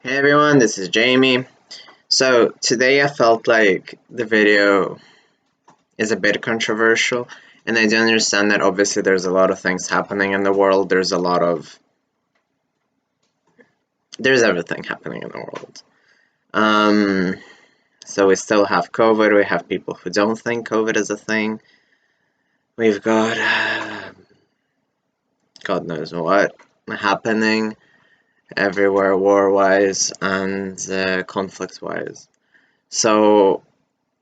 Hey everyone, this is Jamie. So today I felt like the video is a bit controversial, and I do understand that obviously there's a lot of things happening in the world. There's everything happening in the world. Um, so we still have COVID. We have people who don't think COVID is a thing. We've got God knows what happening everywhere, war-wise and conflict-wise. So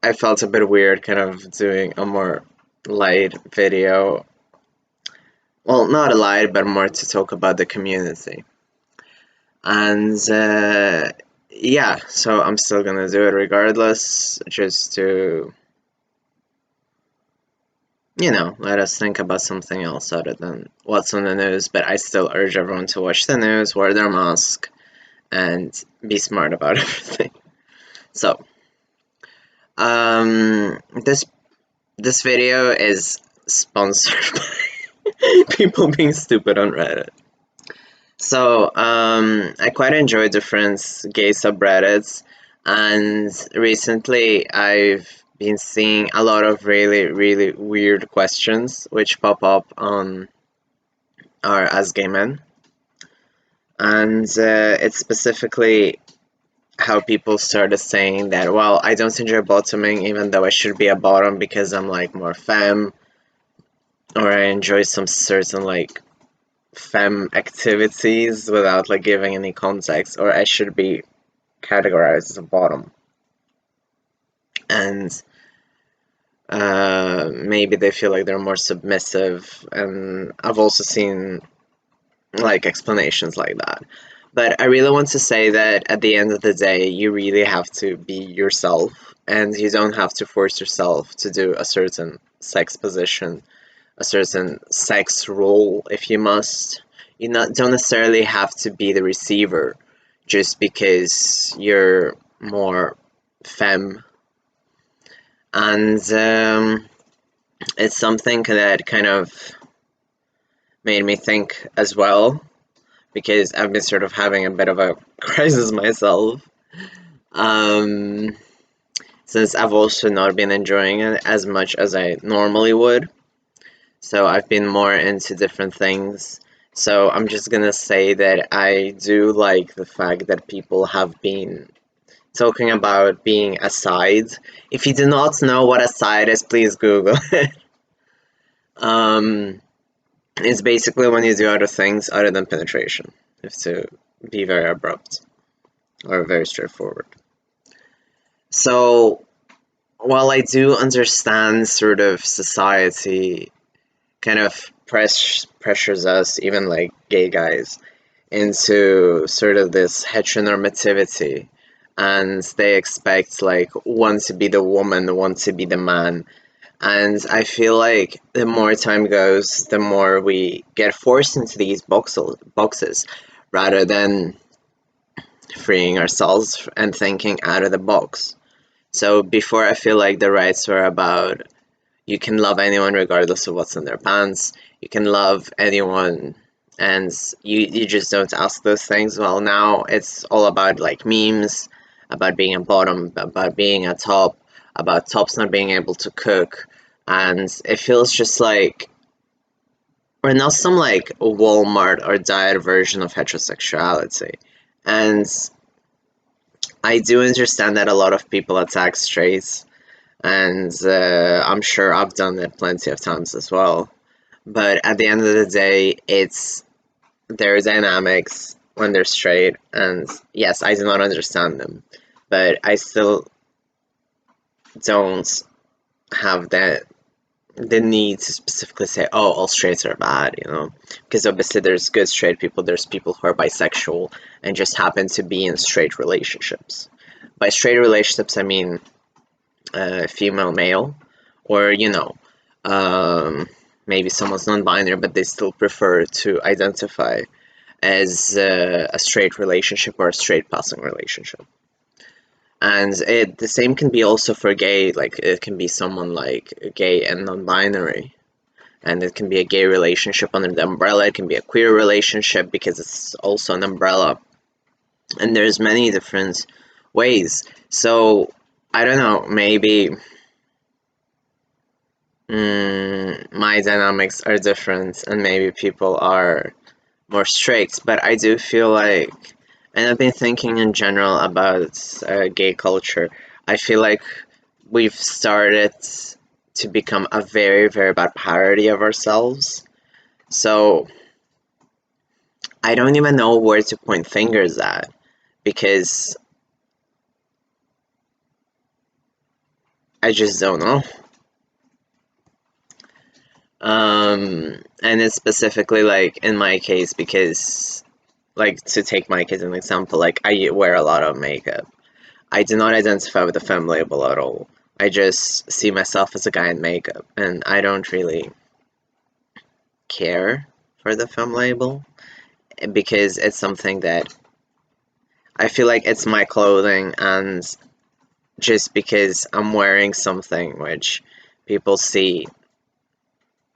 I felt a bit weird kind of doing a more light video. Well, not a light, but more to talk about the community. And yeah, so I'm still gonna do it regardless, just to, let us think about something else other than what's on the news. But I still urge everyone to watch the news, wear their mask, and be smart about everything. So, this video is sponsored by people being stupid on Reddit. So, I quite enjoy different gay subreddits, and recently I've been seeing a lot of really, really weird questions which pop up on our As Gay Men, and it's specifically how people started saying that, well, I don't enjoy bottoming even though I should be a bottom because I'm like more femme, or I enjoy some certain like femme activities without like giving any context, or I should be categorized as a bottom. And maybe they feel like they're more submissive, and I've also seen like explanations like that. But I really want to say that at the end of the day, you really have to be yourself, and you don't have to force yourself to do a certain sex position, a certain sex role if you must. You don't necessarily have to be the receiver just because you're more femme. And it's something that kind of made me think as well, because I've been sort of having a bit of a crisis myself. Um, since I've also not been enjoying it as much as I normally would. So I've been more into different things. So I'm just gonna say that I do like the fact that people have been talking about being a side. If you do not know what a side is, please Google it. Um, it's basically when you do other things other than penetration, if to be very abrupt or very straightforward. So while I do understand sort of society kind of pressures us, even like gay guys, into sort of this heteronormativity, and they expect like one to be the woman, one to be the man. And I feel like the more time goes, the more we get forced into these boxes rather than freeing ourselves and thinking out of the box. So before, I feel like the rights were about you can love anyone regardless of what's in their pants. You can love anyone, and you just don't ask those things. Well, now it's all about like memes, about being a bottom, about being a top, about tops not being able to cook, and it feels just like we're now some like Walmart or diet version of heterosexuality. And I do understand that a lot of people attack straights, and I'm sure I've done it plenty of times as well. But at the end of the day, it's their dynamics when they're straight, and yes, I do not understand them, but I still don't have the need to specifically say, oh, all straights are bad, because obviously there's good straight people, there's people who are bisexual and just happen to be in straight relationships. By straight relationships, I mean female male, or um, maybe someone's non-binary but they still prefer to identify as a straight relationship or a straight passing relationship. And the same can be also for gay, like it can be someone like gay and non-binary, and it can be a gay relationship under the umbrella, it can be a queer relationship because it's also an umbrella. and there's many different ways. So I don't know, maybe my dynamics are different, and maybe people are more strict. But I do feel like, and I've been thinking in general about gay culture. I feel like we've started to become a very, very bad parody of ourselves. So I don't even know where to point fingers at, because I just don't know. And it's specifically like in my case, because, like, to take my case as an example, like, I wear a lot of makeup. I do not identify with the femme label at all. I just see myself as a guy in makeup, and I don't really care for the femme label, because it's something that I feel like it's my clothing, and just because I'm wearing something which people see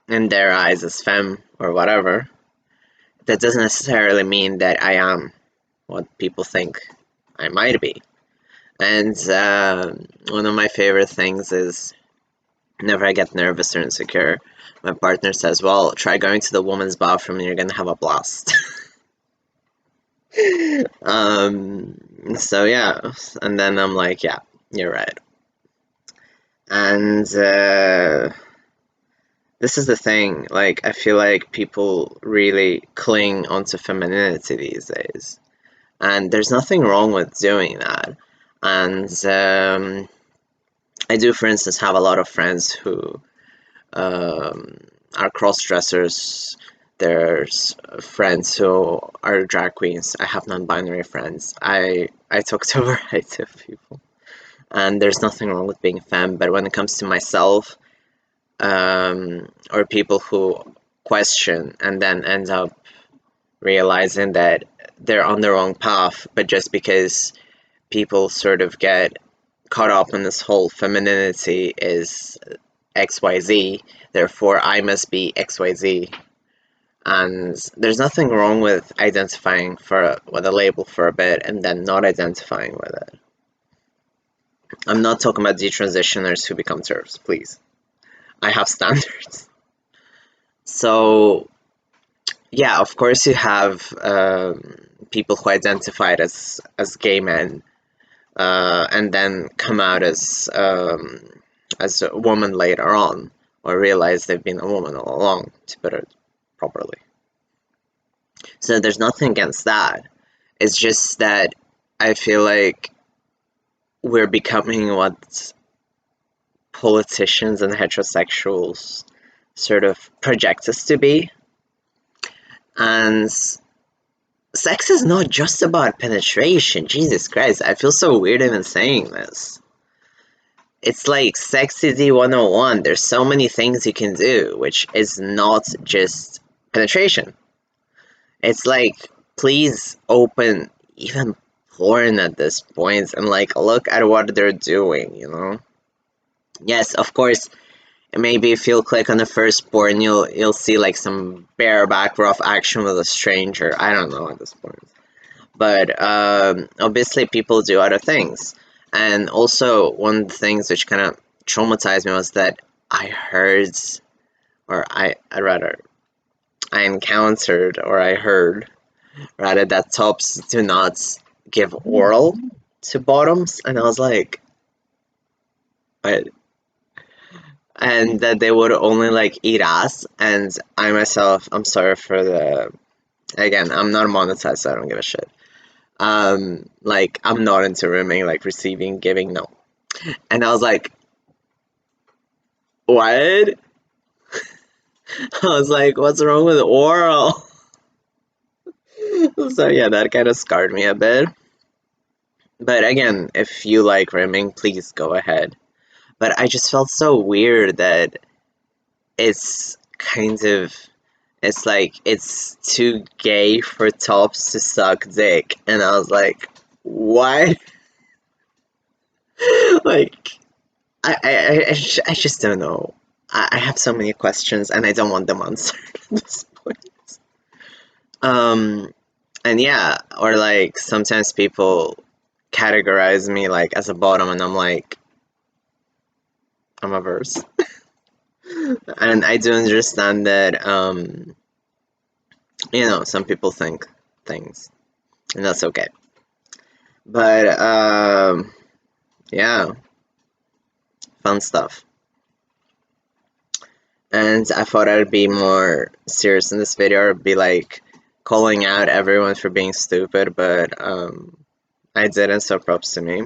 in their eyes as femme or whatever, that doesn't necessarily mean that I am what people think I might be. And one of my favorite things is, whenever I get nervous or insecure, my partner says, "Well, try going to the woman's bathroom and you're gonna have a blast." So yeah, and then I'm like, "Yeah, you're right." And this is the thing, like, I feel like people really cling onto femininity these days, and there's nothing wrong with doing that. And I do, for instance, have a lot of friends who um, are cross dressers. There's friends who are drag queens. I have non-binary friends. I talk to a variety of people, and there's nothing wrong with being femme. But when it comes to myself, or people who question and then end up realizing that they're on the wrong path, but just because people sort of get caught up in this whole femininity is XYZ, therefore I must be XYZ. And there's nothing wrong with identifying with a label for a bit and then not identifying with it. I'm not talking about detransitioners who become TERFs, please. I have standards. So, yeah, of course you have people who identified as gay men, and then come out as a woman later on, or realize they've been a woman all along, to put it properly. So there's nothing against that. It's just that I feel like we're becoming what politicians and heterosexuals sort of project us to be. And sex is not just about penetration. Jesus Christ, I feel so weird even saying this. It's like Sexy 101. There's so many things you can do, which is not just penetration. It's like, please open even porn at this point and, like, look at what they're doing, you know? Yes, of course, maybe if you'll click on the first porn, you'll see like some bareback rough action with a stranger. I don't know at this point. But obviously people do other things. And also, one of the things which kind of traumatized me was that I heard, or I rather, I encountered, or I heard, rather, that tops do not give oral to bottoms. And I was like, what? And that they would only, like, eat ass. And I myself, I'm sorry for the, again, I'm not monetized, so I don't give a shit. Like, I'm not into rimming, like, receiving, giving, no. And I was like, what? I was like, what's wrong with oral? So yeah, that kind of scarred me a bit. But again, if you like rimming, please go ahead. But I just felt so weird that it's kind of, it's like, it's too gay for tops to suck dick. And I was like, what? Like, I just don't know. I have so many questions and I don't want them answered at this point. Um, And yeah, or like sometimes people categorize me like as a bottom, and I'm like, I'm a verse. And I do understand that, some people think things, and that's okay. But, yeah, fun stuff. And I thought I'd be more serious in this video, I'd be like calling out everyone for being stupid, but, I didn't, so props to me.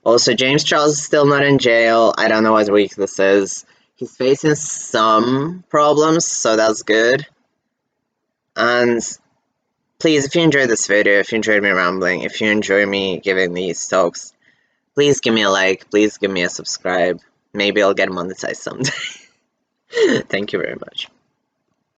Also, James Charles is still not in jail. I don't know what week this is. He's facing some problems, so that's good. And please, if you enjoyed this video, if you enjoyed me rambling, if you enjoy me giving these talks, please give me a like, please give me a subscribe. Maybe I'll get monetized someday. Thank you very much.